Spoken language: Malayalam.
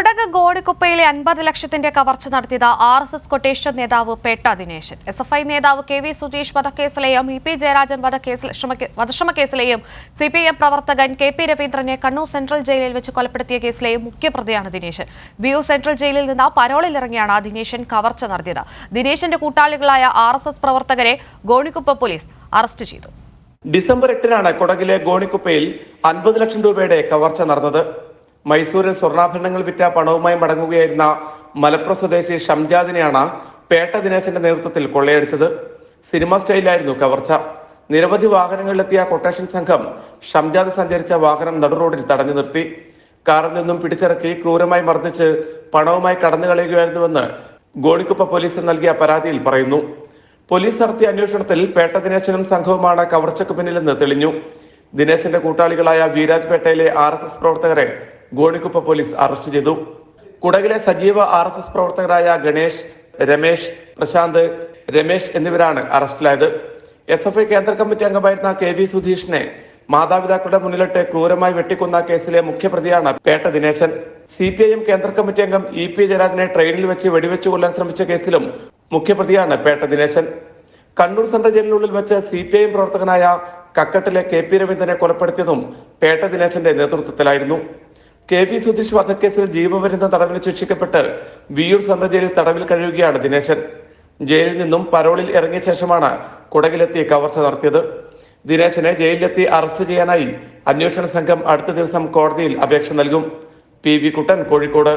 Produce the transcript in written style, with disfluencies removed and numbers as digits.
കുടക് ഗോണിക്കുപ്പയിലെ 50 ലക്ഷത്തിന്റെ കവർച്ച നടത്തിയത് RSS കൊട്ടേഷൻ നേതാവ് പേട്ട ദിനേശൻ. SFI നേതാവ് KV സുധീഷ് വധക്കേസിലെയും EP ജയരാജൻ വധശ്രമക്കേസിലെയും CPIM പ്രവർത്തകൻ KP രവീന്ദ്രനെ കണ്ണൂർ സെൻട്രൽ ജയിലിൽ വെച്ച് കൊലപ്പെടുത്തിയ കേസിലെയും മുഖ്യപ്രതിയാണ് ദിനേശൻ. BU സെൻട്രൽ ജയിലിൽ നിന്ന് പരോളിലിറങ്ങിയാണ് ദിനേശൻ കവർച്ച നടത്തിയത്. ദിനേശന്റെ കൂട്ടാളികളായ RSS പ്രവർത്തകരെ ഗോണിക്കുപ്പ പോലീസ് അറസ്റ്റ് ചെയ്തു. ഡിസംബർ 8-നാണ് കുടകിലെ ഗോണിക്കുപ്പയിൽ 50 ലക്ഷം രൂപയുടെ കവർച്ച നടന്നത്. മൈസൂരിൽ സ്വർണ്ണാഭരണങ്ങൾ വിറ്റ പണവുമായി മടങ്ങുകയായിരുന്ന മലപ്പുറം സ്വദേശി ഷംജാദിനെയാണ് പേട്ട ദിനേശന്റെ നേതൃത്വത്തിൽ കൊള്ളയടിച്ചത്. സിനിമ സ്റ്റൈലായിരുന്നു കവർച്ച. നിരവധി വാഹനങ്ങളിലെത്തിയ കൊട്ടേഷൻ സംഘം ഷംജാദ് സഞ്ചരിച്ച വാഹനം നടുറോഡിൽ തടഞ്ഞു നിർത്തി. കാറിൽ നിന്നും പിടിച്ചിറക്കി ക്രൂരമായി മർദ്ദിച്ച് പണവുമായി കടന്നു കളയുകയായിരുന്നുവെന്ന് ഗോണിക്കുപ്പ പോലീസിന് നൽകിയ പരാതിയിൽ പറയുന്നു. പോലീസ് നടത്തിയ അന്വേഷണത്തിൽ പേട്ട ദിനേശനും സംഘവുമാണ് കവർച്ചയ്ക്ക് പിന്നിലെന്ന് തെളിഞ്ഞു. ദിനേശന്റെ കൂട്ടാളികളായ വീരാജ്പേട്ടയിലെ RSS പ്രവർത്തകരെ ഗോണിക്കുപ്പ പോലീസ് അറസ്റ്റ് ചെയ്തു. കുടകിലെ സജീവ RSS പ്രവർത്തകരായ ഗണേഷ്, രമേശ്, പ്രശാന്ത്, രമേശ് എന്നിവരാണ് അറസ്റ്റിലായത്. SFI കേന്ദ്ര കമ്മിറ്റി അംഗമായിരുന്ന KV സുധീഷിനെ മാതാപിതാക്കളുടെ മുന്നിലിട്ട് ക്രൂരമായി വെട്ടിക്കൊന്ന കേസിലെ മുഖ്യപ്രതിയാണ് പേട്ട ദിനേശൻ. CPIM കേന്ദ്ര കമ്മിറ്റി അംഗം EP ജയരാജനെ ട്രെയിനിൽ വെച്ച് വെടിവെച്ചു കൊല്ലാൻ ശ്രമിച്ച കേസിലും മുഖ്യപ്രതിയാണ് പേട്ട ദിനേശൻ. കണ്ണൂർ സെൻട്രൽ ജയിലിനുള്ളിൽ വെച്ച് CPIM പ്രവർത്തകനായ കക്കട്ടിലെ KP രവീന്ദ്രനെ കൊലപ്പെടുത്തിയതും പേട്ട ദിനേശന്റെ നേതൃത്വത്തിലായിരുന്നു. KV സുധീഷ് വധക്കേസിൽ ജീവപര്യന്തം തടവിന് ശിക്ഷിക്കപ്പെട്ട് വിയൂർ സെൻട്രൽ ജയിലിൽ തടവിൽ കഴിയുകയാണ് ദിനേശൻ. ജയിലിൽ നിന്നും പരോളിൽ ഇറങ്ങിയ ശേഷമാണ് കുടകിലെത്തി കവർച്ച നടത്തിയത്. ദിനേശനെ ജയിലിലെത്തി അറസ്റ്റ് ചെയ്യാനായി അന്വേഷണ സംഘം അടുത്ത ദിവസം കോടതിയിൽ അപേക്ഷ നൽകും. PV കുട്ടൻ, കോഴിക്കോട്.